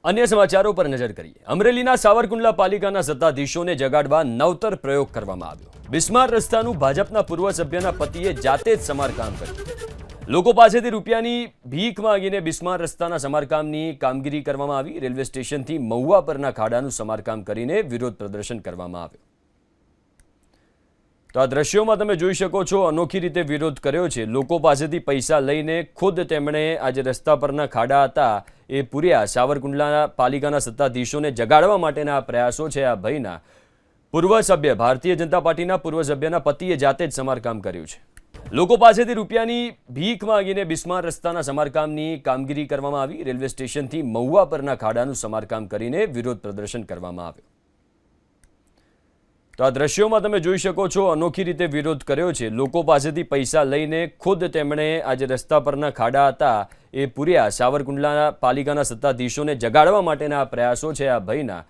अन्य समाचारों पर नजर करिए। अमरेलीना सावरकुंडला पालिकाना सत्ताधीशोने जगाडवा नवतर प्रयोग करवामां आव्यो। बिस्मार रસ્તાનું ભાજપના પૂર્વ સભ્યના પતિએ જાતે જ સમારકામ કર્યું। લોકો પાસેથી રૂપિયાની ભીખ માંગીને બિસ્માર રસ્તાના સમારકામની કામગીરી કરવામાં આવી। રેલવે સ્ટેશનથી મહુવા પરના ખાડાનું સમારકામ કરીને વિરોધ પ્રદર્શન કરવામાં આવ્યો। તો આ દ્રશ્યોમાં તમે જોઈ શકો છો, અનોખી રીતે વિરોધ કર્યો છે। લોકો પાસેથી પૈસા લઈને ખુદ તેમણે આજે રસ્તા પરના ખાડા હતા એ પૂર્યા। સાવરકુંડલા પાલિકાના સત્તાધીશોને જગાડવા માટેના આ પ્રયાસો છે। આ ભાઈના પૂર્વ સભ્ય, ભારતીય જનતા પાર્ટીના પૂર્વ સભ્યના પતિએ જાતે જ સમારકામ કર્યું છે। લોકો પાસેથી રૂપિયાની ભીખ માંગીને બિસ્માર રસ્તાના સમારકામની કામગીરી કરવામાં આવી। રેલવે સ્ટેશનથી મહુવા પરના ખાડાનું સમારકામ કરીને વિરોધ પ્રદર્શન કરવામાં આવ્યો। તો આ દ્રશ્યોમાં તમે જોઈ શકો છો, અનોખી રીતે વિરોધ કર્યો છે। લોકો પાસેથી પૈસા લઈને ખુદ તેમણે આજે રસ્તા પરના ખાડા હતા એ પૂર્યા। સાવરકુંડલા પાલિકાના સત્તાધીશોને જગાડવા માટેના આ પ્રયાસો છે। આ ભાઈના